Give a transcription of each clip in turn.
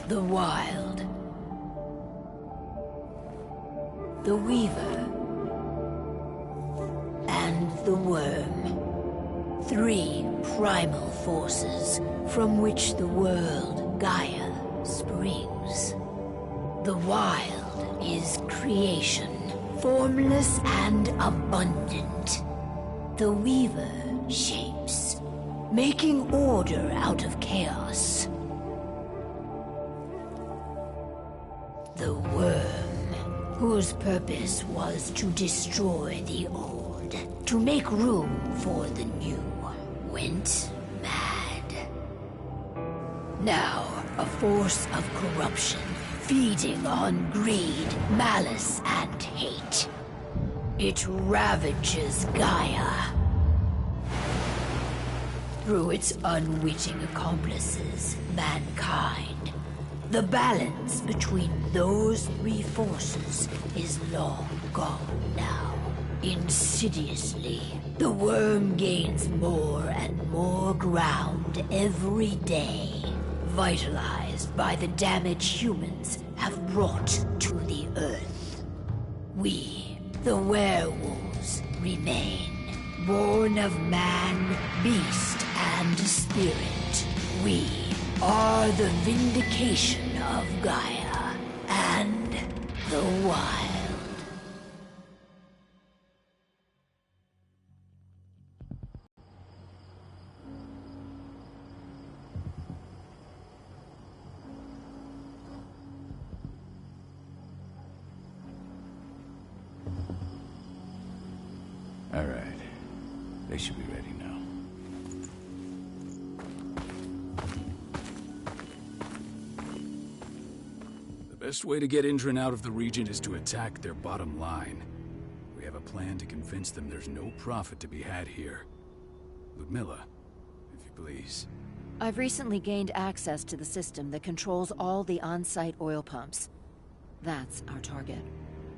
The Wild. The Weaver. And the Worm. 3 primal forces from which the world, Gaia, springs. The Wild is creation, formless and abundant. The Weaver shapes, making order out of chaos. The Worm, whose purpose was to destroy the old, to make room for the new, went mad. Now, a force of corruption, feeding on greed, malice, and hate. It ravages Gaia. Through its unwitting accomplices, mankind. The balance between those 3 forces is long gone now. Insidiously, the Worm gains more and more ground every day, vitalized by the damage humans have brought to the Earth. We, the werewolves, remain, born of man, beast, and spirit. We are the vindication of Gaia and the Wild. All right. They should be ready now. The best way to get Indran out of the region is to attack their bottom line. We have a plan to convince them there's no profit to be had here. Ludmilla, if you please. I've recently gained access to the system that controls all the on-site oil pumps. That's our target.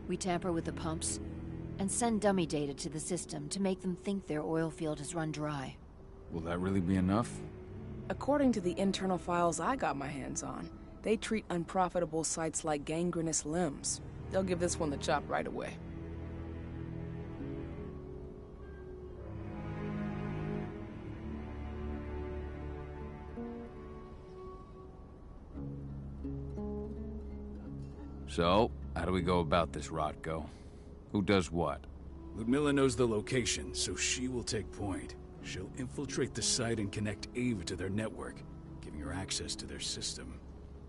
We tamper with the pumps and send dummy data to the system to make them think their oil field has run dry. Will that really be enough? According to the internal files I got my hands on, they treat unprofitable sites like gangrenous limbs. They'll give this one the chop right away. So, how do we go about this, Rotko? Who does what? Ludmilla knows the location, so she will take point. She'll infiltrate the site and connect Ava to their network, giving her access to their system.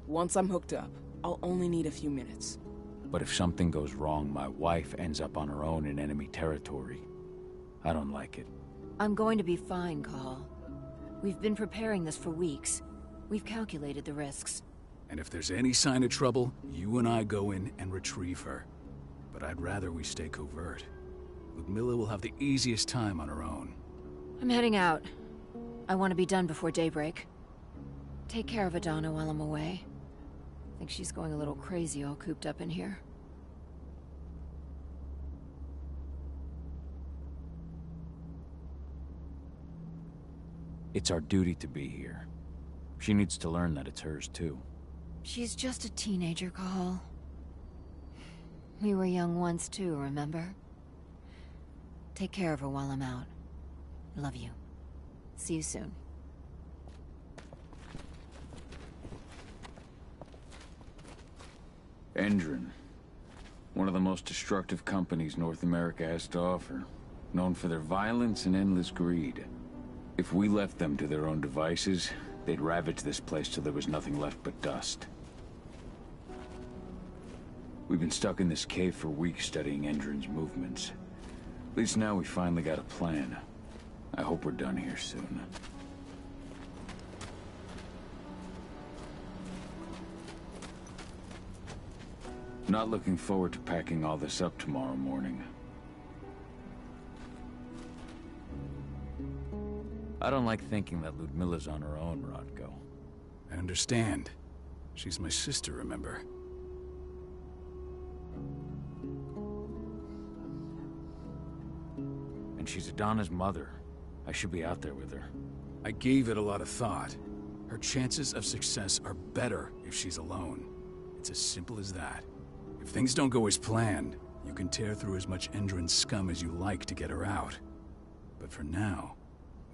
Once I'm hooked up, I'll only need a few minutes. But if something goes wrong, my wife ends up on her own in enemy territory. I don't like it. I'm going to be fine, Call. We've been preparing this for weeks. We've calculated the risks. And if there's any sign of trouble, you and I go in and retrieve her. But I'd rather we stay covert. Ludmilla will have the easiest time on her own. I'm heading out. I want to be done before daybreak. Take care of Adana while I'm away. I think she's going a little crazy all cooped up in here. It's our duty to be here. She needs to learn that it's hers too. She's just a teenager, Call. We were young once too, remember? Take care of her while I'm out. Love you. See you soon. Endron. One of the most destructive companies North America has to offer. Known for their violence and endless greed. If we left them to their own devices, they'd ravage this place till there was nothing left but dust. We've been stuck in this cave for weeks studying Endron's movements. At least now we finally got a plan. I hope we're done here soon. Not looking forward to packing all this up tomorrow morning. I don't like thinking that Ludmilla's on her own, Rotko. I understand. She's my sister, remember? And she's Adana's mother. I should be out there with her. I gave it a lot of thought. Her chances of success are better if she's alone. It's as simple as that. If things don't go as planned, you can tear through as much Endron scum as you like to get her out. But for now,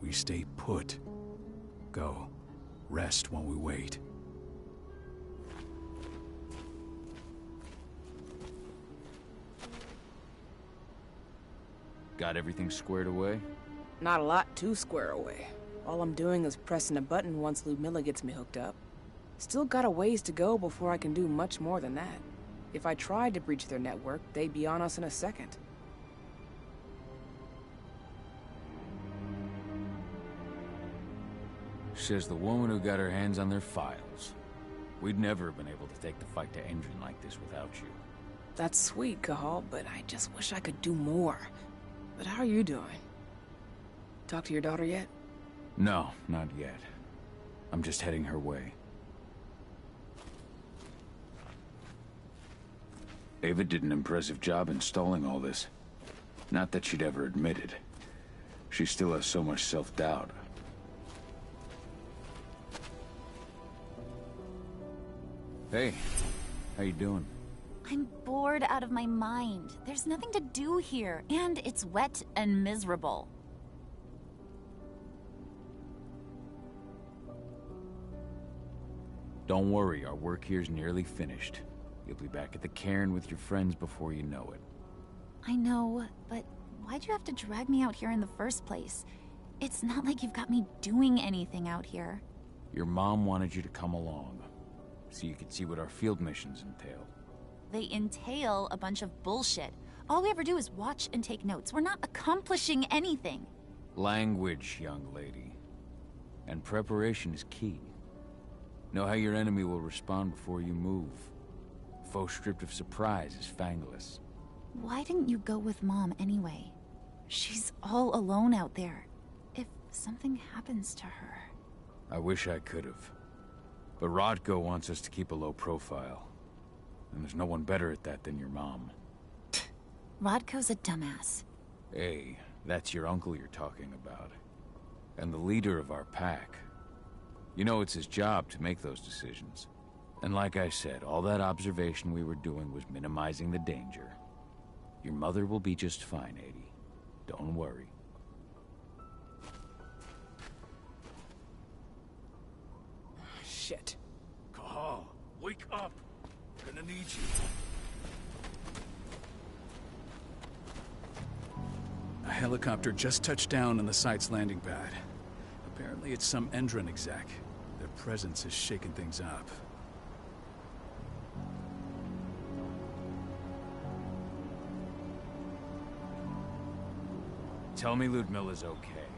we stay put. Go. Rest while we wait. Got everything squared away? Not a lot to square away. All I'm doing is pressing a button once Ludmilla gets me hooked up. Still got a ways to go before I can do much more than that. If I tried to breach their network, they'd be on us in a second. Says the woman who got her hands on their files. We'd never have been able to take the fight to Endron like this without you. That's sweet, Cahal, but I just wish I could do more. But how are you doing? Talk to your daughter yet? No, not yet. I'm just heading her way. Ava did an impressive job installing all this. Not that she'd ever admit it. She still has so much self-doubt. Hey, how you doing? I'm bored out of my mind. There's nothing to do here, and it's wet and miserable. Don't worry, our work here's nearly finished. You'll be back at the cairn with your friends before you know it. I know, but why'd you have to drag me out here in the first place? It's not like you've got me doing anything out here. Your mom wanted you to come along, so you could see what our field missions entail. They entail a bunch of bullshit. All we ever do is watch and take notes. We're not accomplishing anything. Language, young lady. And preparation is key. Know how your enemy will respond before you move. Foe stripped of surprise is fangless. Why didn't you go with Mom anyway? She's all alone out there. If something happens to her... I wish I could have. But Rodko wants us to keep a low profile. And there's no one better at that than your mom. Rodko's a dumbass. Hey, that's your uncle you're talking about. And the leader of our pack. You know it's his job to make those decisions. And like I said, all that observation we were doing was minimizing the danger. Your mother will be just fine, Adie. Don't worry. Shit. Cahal, wake up! We're gonna need you. A helicopter just touched down on the site's landing pad. Apparently it's some Endron exec. Their presence is shaking things up. Tell me Ludmilla's okay.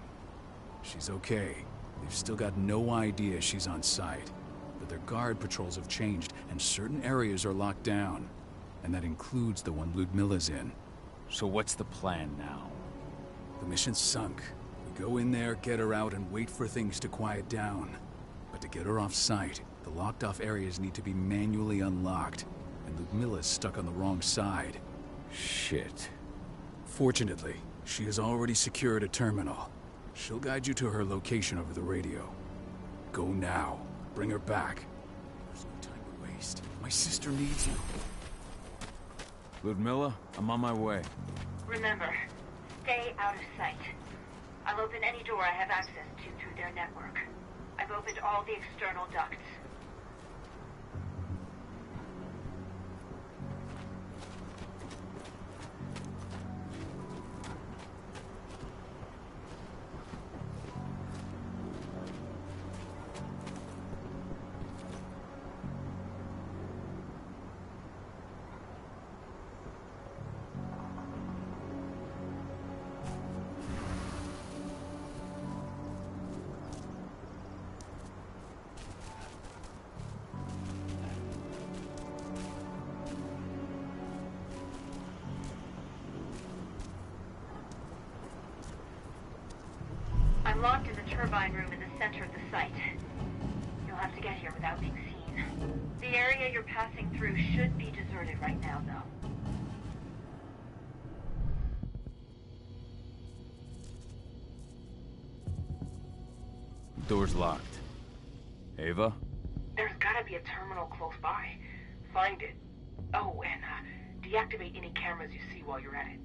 She's okay. They've still got no idea she's on site. But their guard patrols have changed, and certain areas are locked down. And that includes the one Ludmilla's in. So what's the plan now? The mission's sunk. We go in there, get her out, and wait for things to quiet down. But to get her off site, the locked-off areas need to be manually unlocked. And Ludmilla's stuck on the wrong side. Shit. Fortunately, she has already secured a terminal. She'll guide you to her location over the radio. Go now. Bring her back. There's no time to waste. My sister needs you. Ludmilla, I'm on my way. Remember, stay out of sight. I'll open any door I have access to through their network. I've opened all the external ducts. I'm locked in the turbine room in the center of the site. You'll have to get here without being seen. The area you're passing through should be deserted right now, though. Door's locked. Ava? There's gotta be a terminal close by. Find it. Oh, and deactivate any cameras you see while you're at it.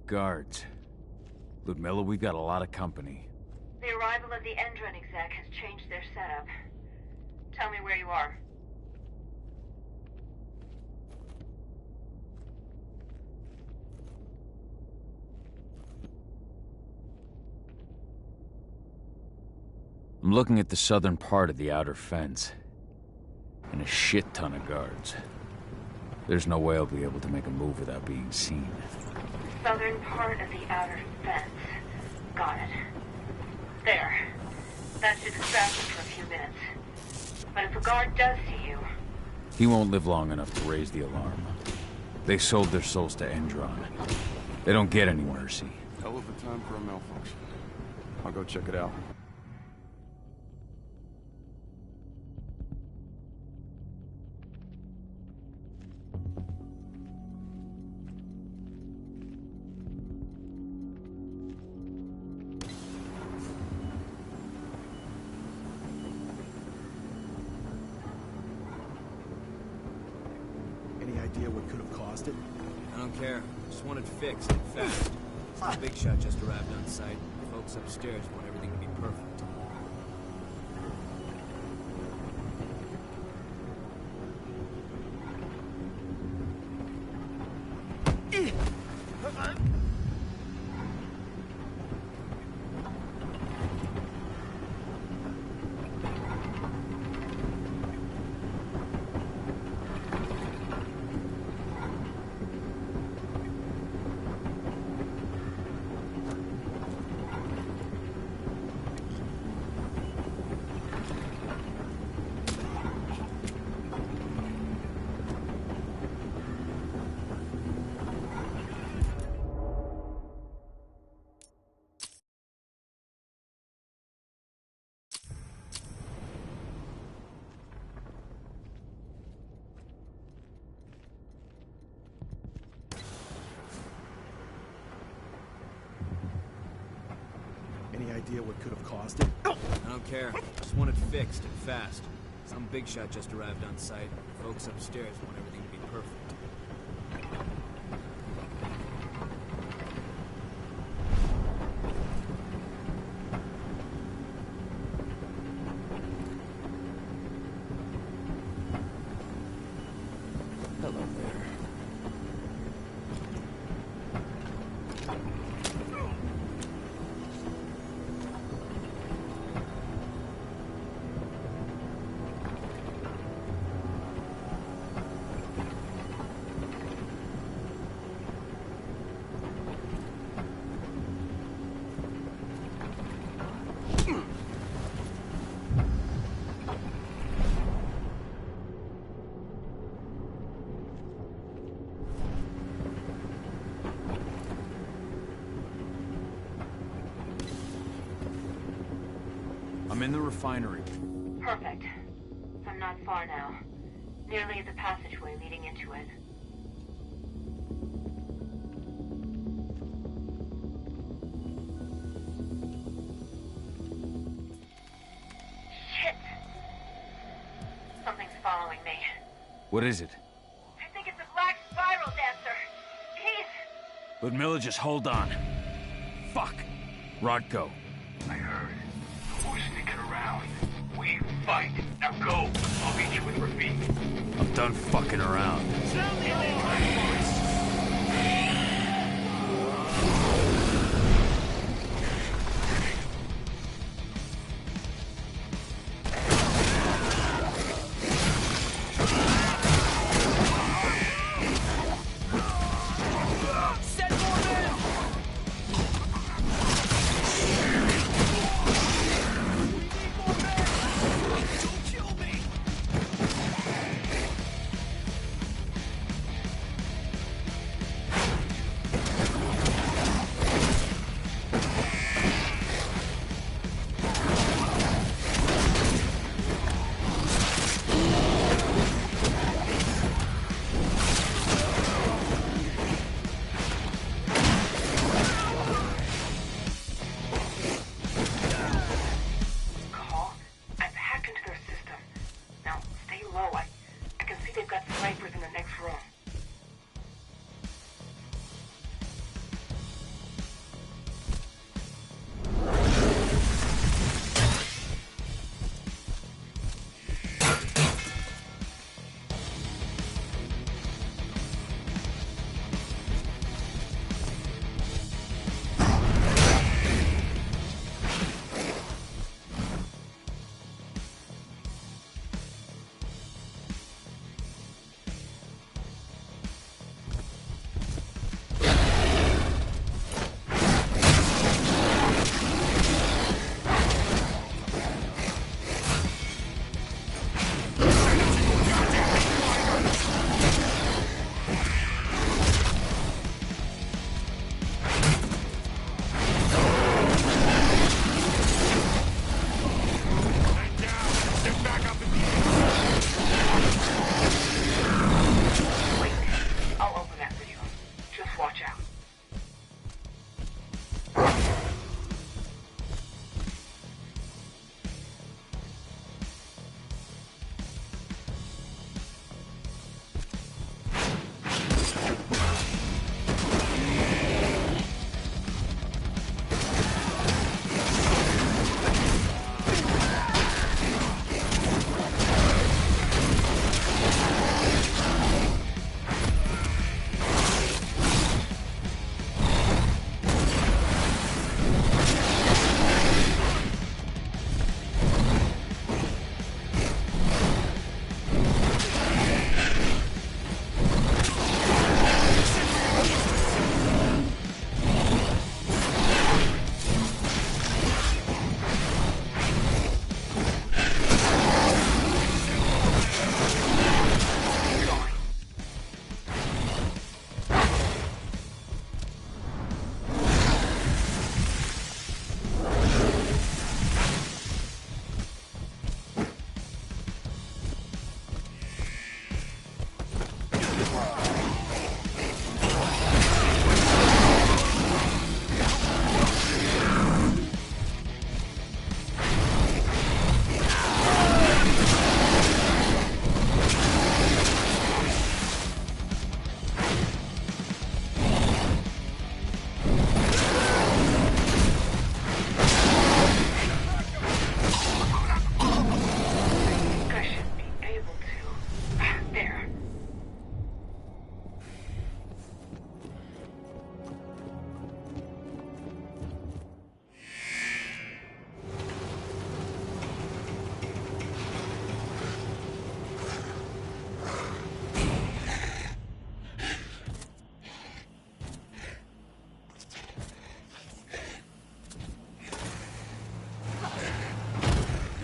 Guards. Ludmilla, we've got a lot of company. The arrival of the Endron exec has changed their setup. Tell me where you are. I'm looking at the southern part of the outer fence. And a shit ton of guards. There's no way I'll be able to make a move without being seen. Southern part of the outer fence. Got it. There. That should distract him for a few minutes. But if a guard does see you... He won't live long enough to raise the alarm. They sold their souls to Endron. They don't get any mercy. Hell of a time for a malfunction. I'll go check it out. What could have caused it? I don't care. Just want it fixed and fast. Some big shot just arrived on site. The folks upstairs want everything to be perfect. Any idea what could have caused it? I don't care. Just want it fixed and fast. Some big shot just arrived on site. The folks upstairs want everything to be perfect. Hello there. I'm in the refinery. Perfect. I'm not far now. Nearly at the passageway leading into it. Shit! Something's following me. What is it? I think it's a black spiral dancer. He's... Ludmilla, just hold on. Fuck. Rodko. I heard. We're sneaking around. We fight. Now go. I'll meet you with Rafik. I'm done fucking around. Sound the alarm!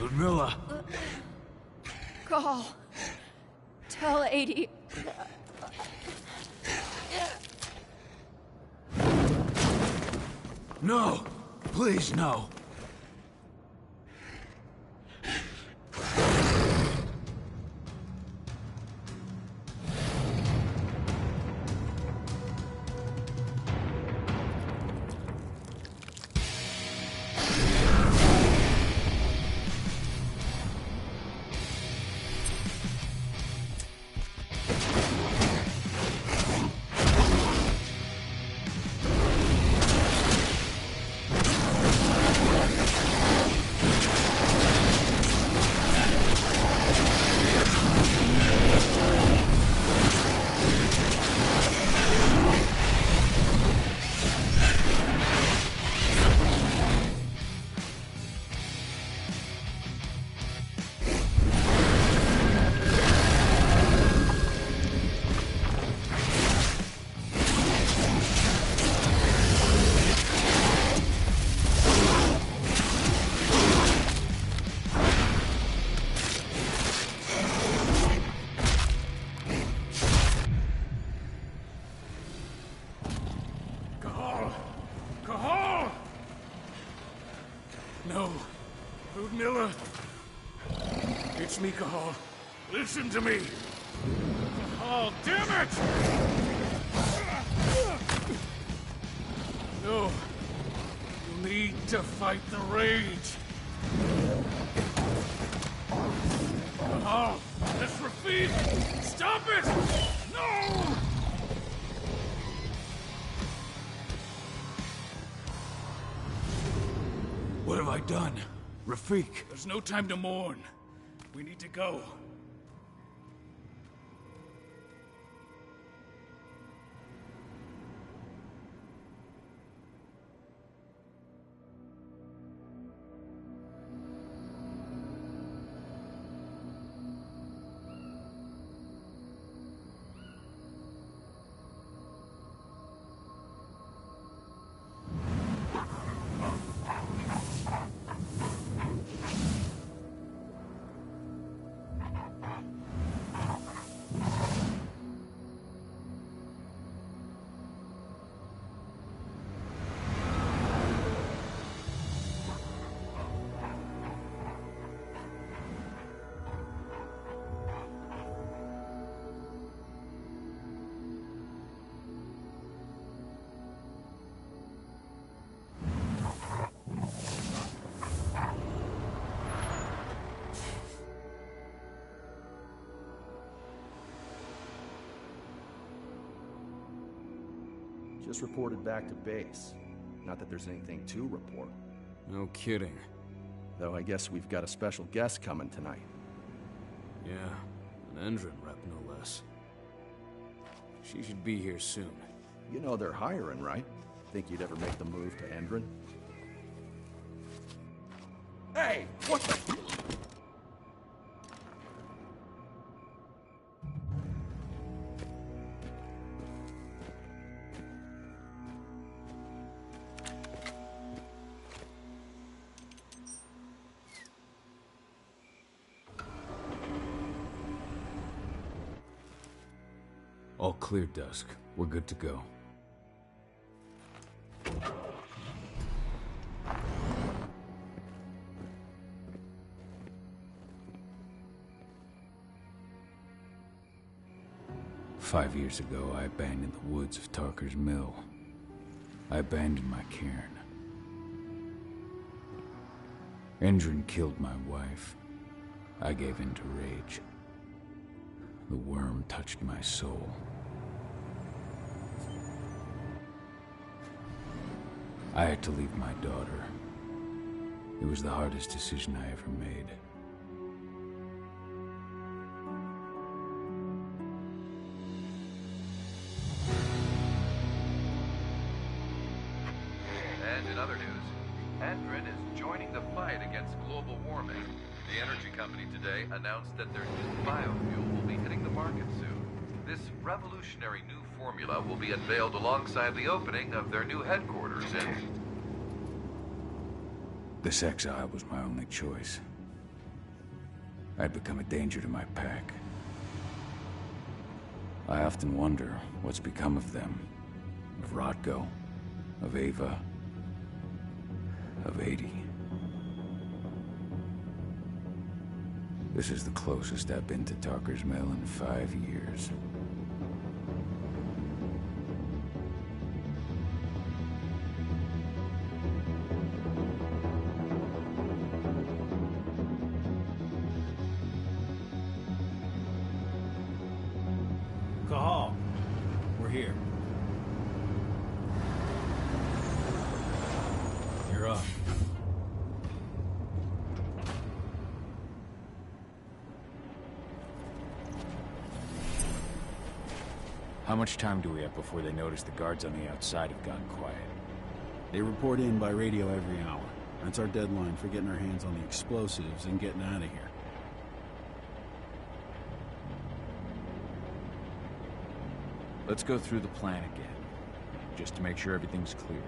Ludmilla! Call. Tell 80. No! Please, no! No. Ludmilla. It's me, Cahal. Listen to me. Cahal, damn it! No. You need to fight the rage. Cahal, this Rafid! Stop it! No! What have I done? Rafik. There's no time to mourn. We need to go. Just reported back to base. Not that there's anything to report. No kidding. Though I guess we've got a special guest coming tonight. Yeah, an Endron rep no less. She should be here soon. You know they're hiring, right? Think you'd ever make the move to Endron? Hey! What the... All clear, Dusk. We're good to go. Five years ago, I abandoned the woods of Tarker's mill. I abandoned my cairn. Endron killed my wife. I gave in to rage. The worm touched my soul. I had to leave my daughter. It was the hardest decision I ever made. And in other news, Endron is joining the fight against global warming. The energy company today announced that their new biofuel will be hitting the market soon. This revolutionary new formula will be unveiled alongside the opening of their new headquarters in... This exile was my only choice. I'd become a danger to my pack. I often wonder what's become of them. Of Rodko, of Ava, of 80. This is the closest I've been to Tarker's mill in 5 years. Cahal, we're here. You're up. How much time do we have before they notice the guards on the outside have gone quiet? They report in by radio every hour. That's our deadline for getting our hands on the explosives and getting out of here. Let's go through the plan again, just to make sure everything's clear.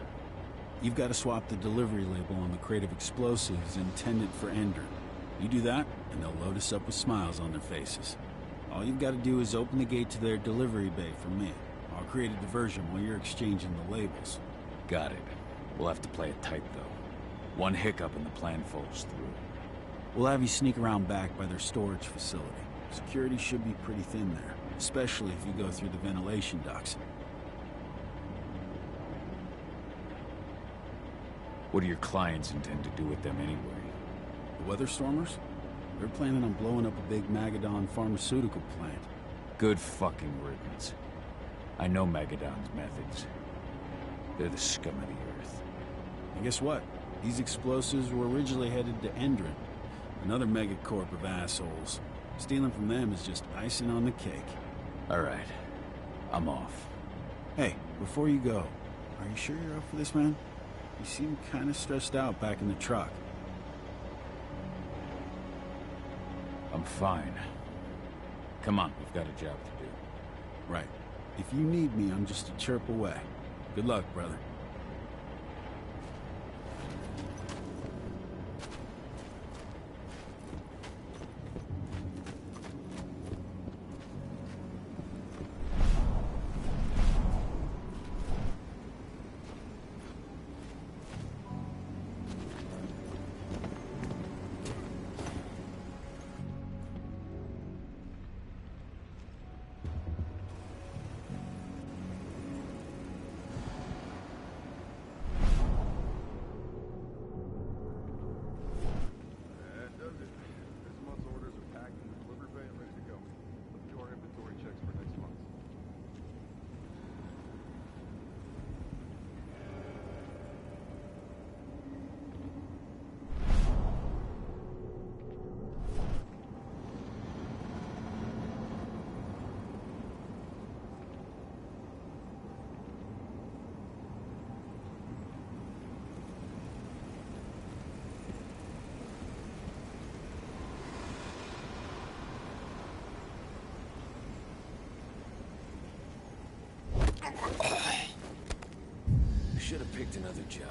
You've got to swap the delivery label on the crate of explosives intended for Endron. You do that, and they'll load us up with smiles on their faces. All you've got to do is open the gate to their delivery bay for me. I'll create a diversion while you're exchanging the labels. Got it. We'll have to play it tight, though. One hiccup and the plan falls through. We'll have you sneak around back by their storage facility. Security should be pretty thin there, especially if you go through the ventilation ducts. What do your clients intend to do with them anyway? The Weatherstormers? They're planning on blowing up a big Magadon pharmaceutical plant. Good fucking riddance. I know Magadon's methods. They're the scum of the earth. And guess what? These explosives were originally headed to Endron, another megacorp of assholes. Stealing from them is just icing on the cake. All right. I'm off. Hey, before you go, are you sure you're up for this, man? You seem kind of stressed out back in the truck. I'm fine. Come on, we've got a job to do. Right. If you need me, I'm just a chirp away. Good luck, brother. Should have picked another job.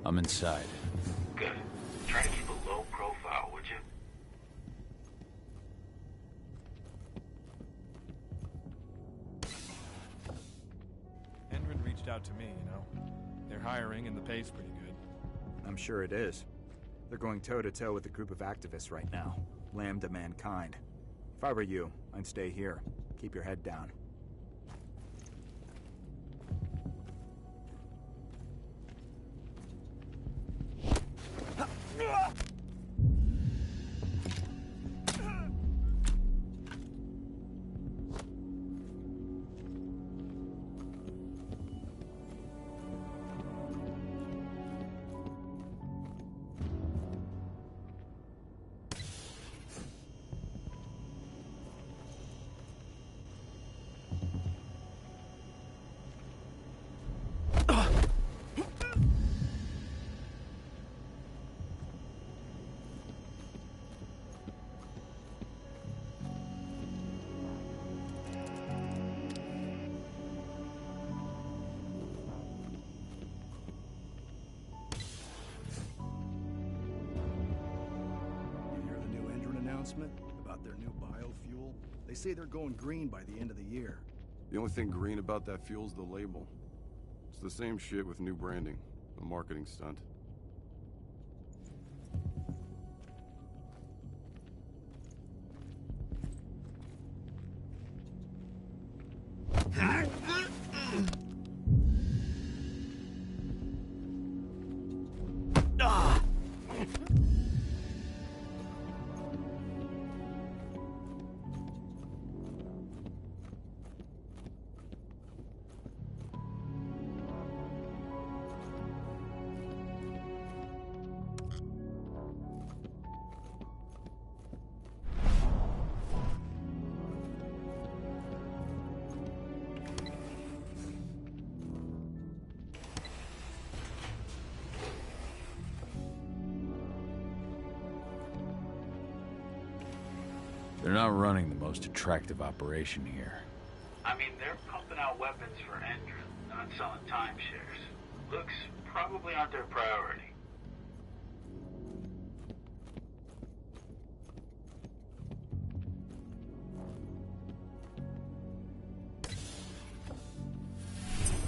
I'm inside. Good. Try to keep a low profile, would you? Endron reached out to me, you know. They're hiring and the pay's pretty good. I'm sure it is. They're going toe-to-toe with a group of activists right now. Lambda mankind. If I were you, I'd stay here. Keep your head down. announcement about their new biofuel? They say they're going green by the end of the year. The only thing green about that fuel's the label. It's the same shit with new branding. A marketing stunt. They're not running the most attractive operation here. I mean, they're pumping out weapons for Endron, not selling timeshares. Looks probably aren't their priority.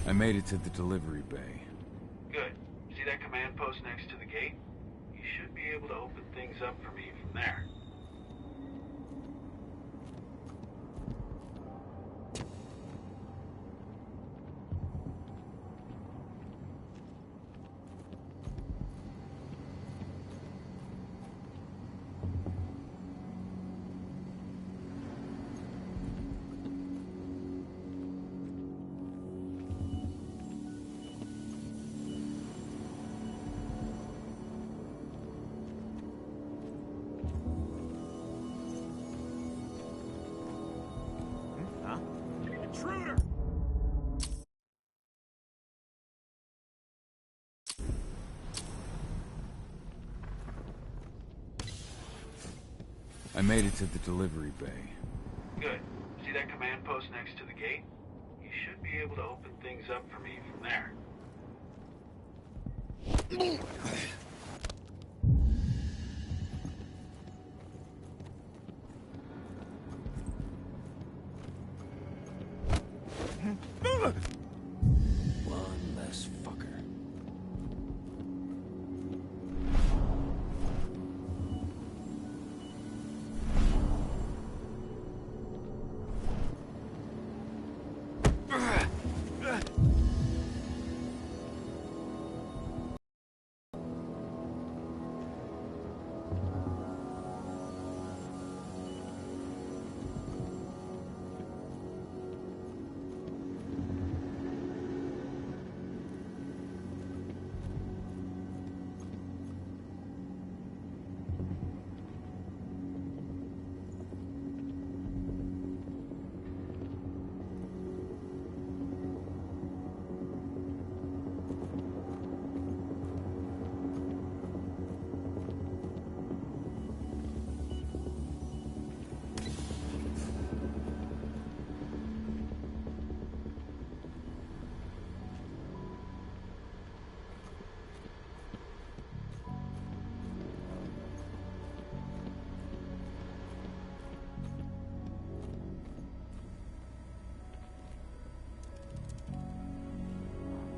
I made it to the delivery bay. Good. See that command post next to the gate? You should be able to open things up for me from there. Intruder! I made it to the delivery bay. Good. See that command post next to the gate? You should be able to open things up for me from there. One less fucker.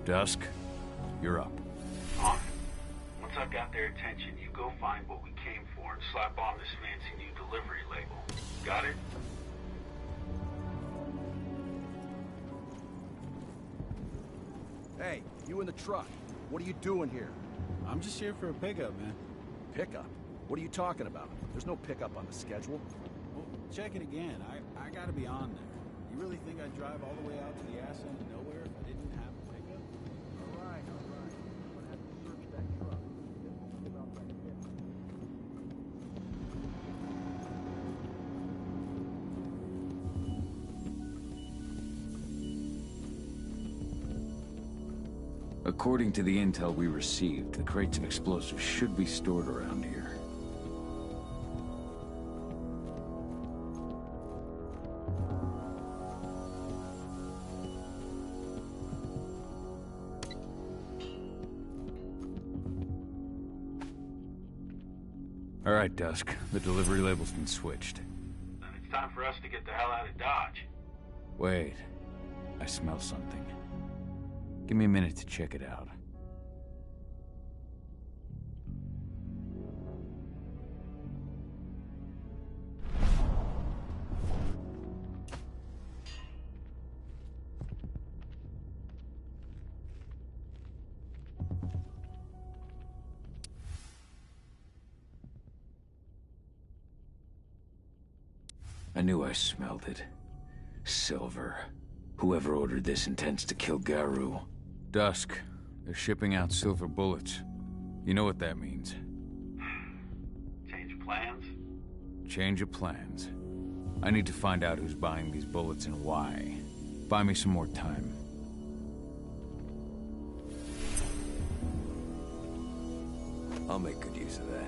Dusk, you're up. On it. Once I've got their attention, you go find what we came for and slap on this fancy new delivery label. Got it? Hey, you in the truck. What are you doing here? I'm just here for a pickup, man. Pickup? What are you talking about? There's no pickup on the schedule. Well, check it again. I gotta be on there. You really think I'd drive all the way out to the ass end of nowhere if I didn't have a pickup? All right. I'm gonna have to search that truck. Get out that pit. According to the intel we received, the crates of explosives should be stored around here. All right, Dusk. The delivery label's been switched. Then it's time for us to get the hell out of Dodge. Wait. I smell something. Give me a minute to check it out. I knew I smelled it. Silver. Whoever ordered this intends to kill Garou. Dusk. They're shipping out silver bullets. You know what that means. Change of plans? Change of plans. I need to find out who's buying these bullets and why. Buy me some more time. I'll make good use of that.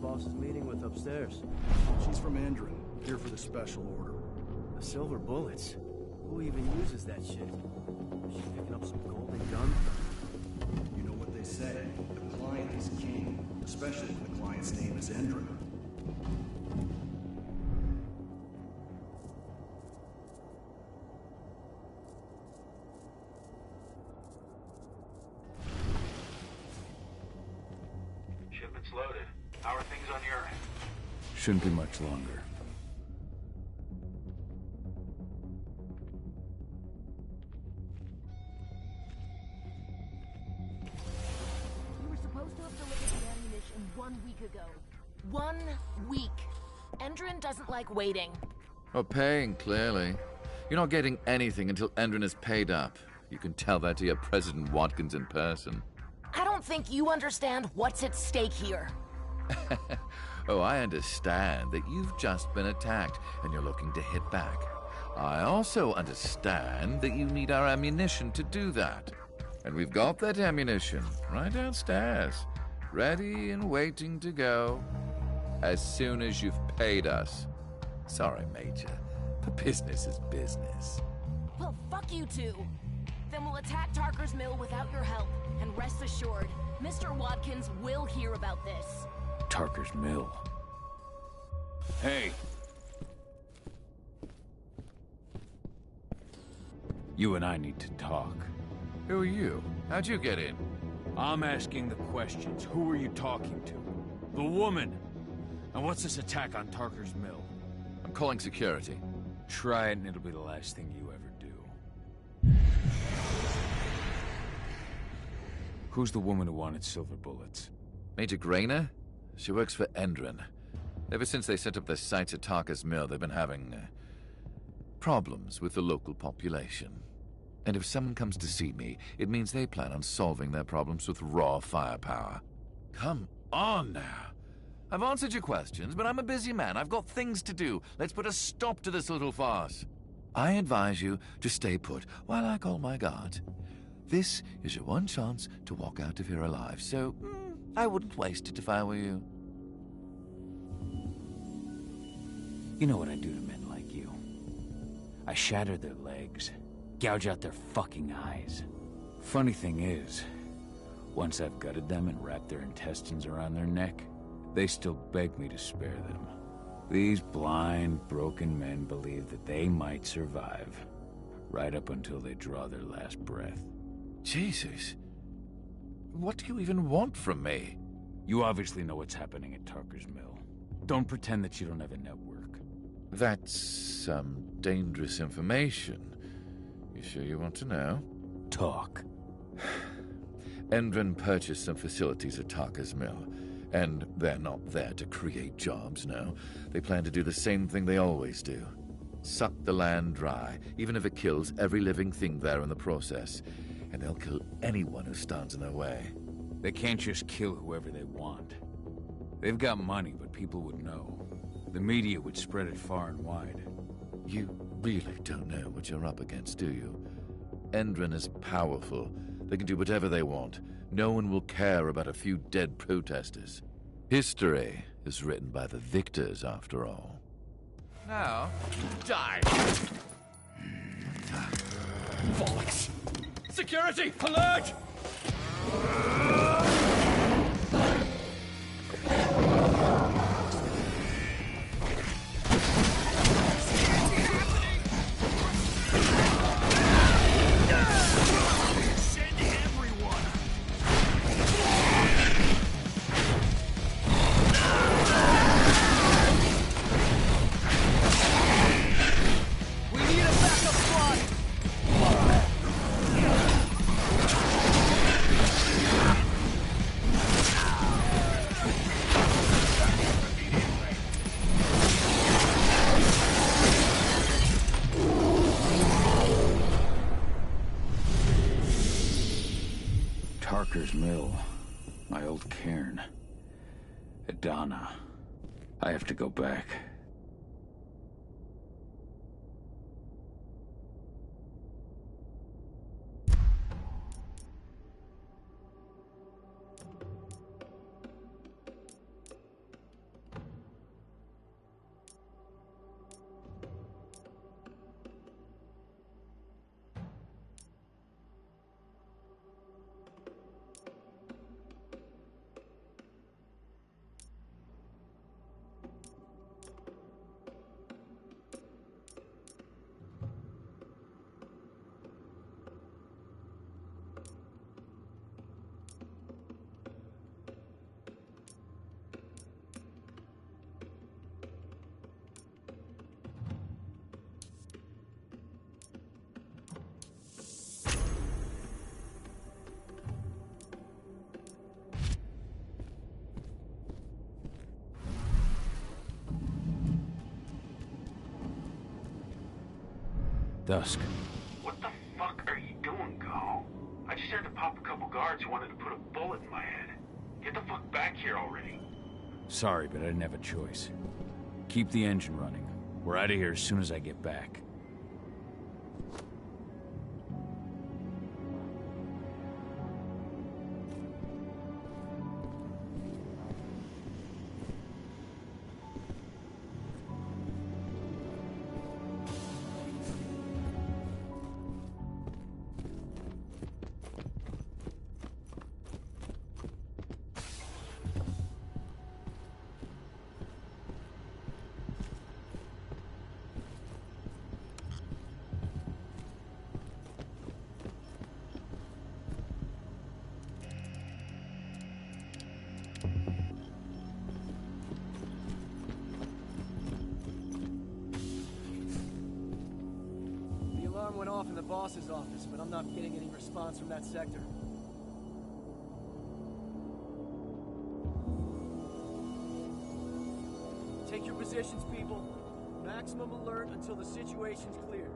Boss is meeting with upstairs. She's from Endron, here for the special order. The silver bullets? Who even uses that shit? Is she picking up some golden gun? You know what they say, the client is king, especially when the client's name is Endron. Shipment's loaded. How are things on your end? Shouldn't be much longer. We were supposed to have delivered the ammunition 1 week ago. 1 week. Endron doesn't like waiting. Well, paying, clearly. You're not getting anything until Endron is paid up. You can tell that to your President Watkins in person. I don't think you understand what's at stake here. Oh, I understand that you've just been attacked and you're looking to hit back. I also understand that you need our ammunition to do that. And we've got that ammunition right downstairs, ready and waiting to go as soon as you've paid us. Sorry, Major, but business is business. Well, fuck you two. Then we'll attack Tarker's mill without your help. And rest assured, Mr. Watkins will hear about this. Tarker's mill. Hey! You and I need to talk. Who are you? How'd you get in? I'm asking the questions. Who are you talking to? The woman! And what's this attack on Tarker's mill? I'm calling security. Try it and it'll be the last thing you ever do. Who's the woman who wanted silver bullets? Major Grainer? She works for Endron. Ever since they set up their sights at Tarker's mill, they've been having problems with the local population. And if someone comes to see me, it means they plan on solving their problems with raw firepower. Come on now. I've answered your questions, but I'm a busy man. I've got things to do. Let's put a stop to this little farce. I advise you to stay put while I call my guard. This is your one chance to walk out of here alive, so I wouldn't waste it if I were you. You know what I do to men like you. I shatter their legs, gouge out their fucking eyes. Funny thing is, once I've gutted them and wrapped their intestines around their neck, they still beg me to spare them. These blind, broken men believe that they might survive, right up until they draw their last breath. Jesus. What do you even want from me? You obviously know what's happening at Tarker's mill. Don't pretend that you don't have a network. That's some dangerous information. You sure you want to know? Talk. Endron purchased some facilities at Tarker's mill, And they're not there to create jobs, no. They plan to do the same thing they always do. Suck the land dry, even if it kills every living thing there in the process. And they'll kill anyone who stands in their way. They can't just kill whoever they want. They've got money, but people would know. The media would spread it far and wide. You really don't know what you're up against, do you? Endron is powerful. They can do whatever they want. No one will care about a few dead protesters. History is written by the victors, after all. Now, die! Bollocks! Security! Alert! Tarker's mill. My old cairn. Adana. I have to go back. Dusk. What the fuck are you doing, Go? I just had to pop a couple guards who wanted to put a bullet in my head. Get the fuck back here already. Sorry, but I didn't have a choice. Keep the engine running. We're out of here as soon as I get back. Went off in the boss's office, but I'm not getting any response from that sector. Take your positions, people. Maximum alert until the situation's clear.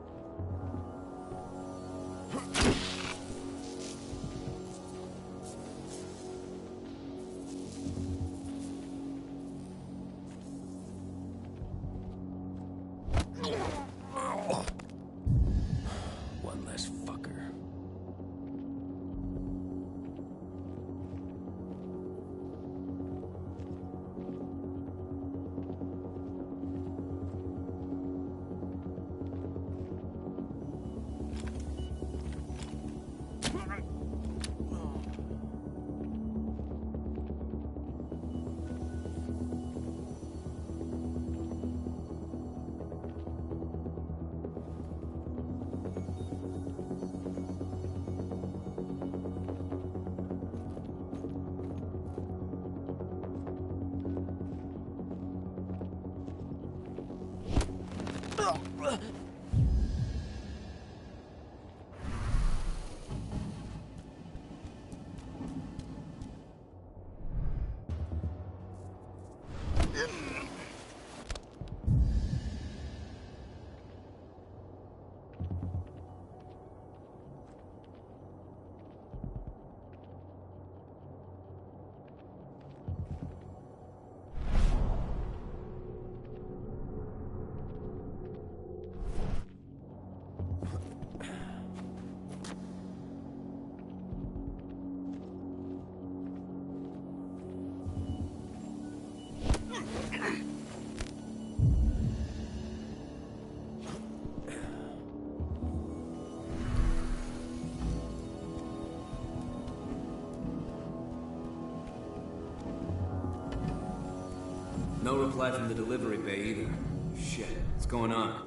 No reply from the delivery bay either. Shit, what's going on?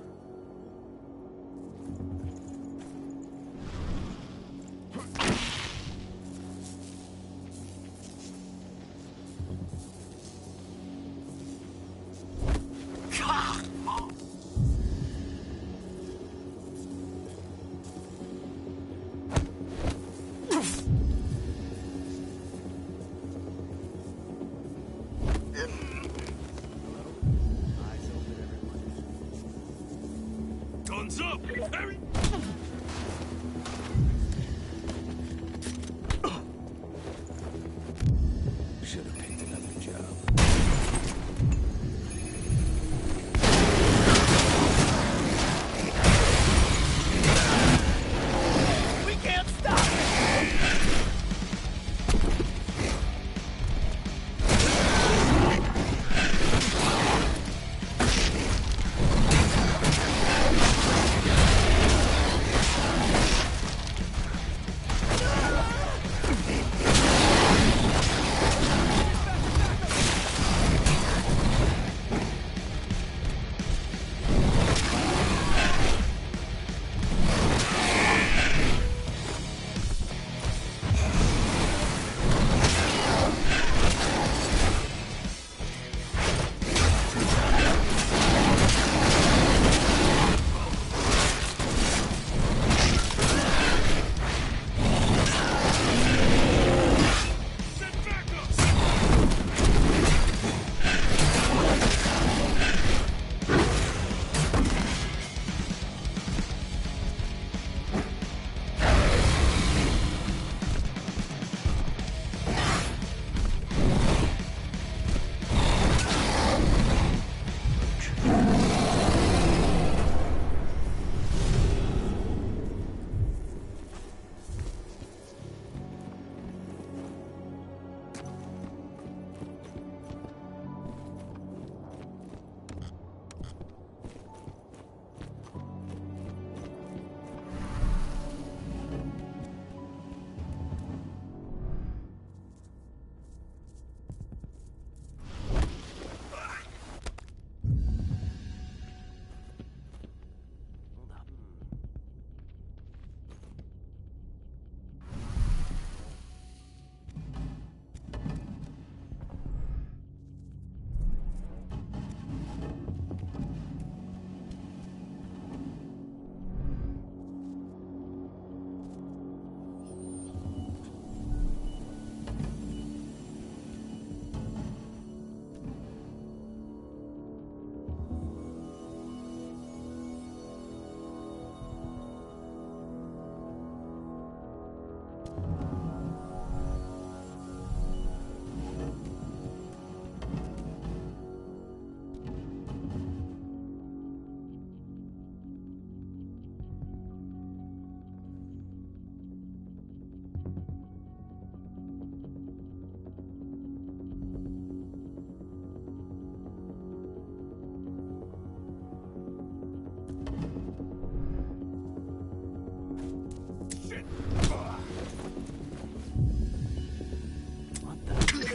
Guns up! Harry! Should have picked another job. We can't stop!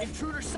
Intruders!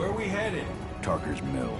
Where are we headed? Tarker's mill.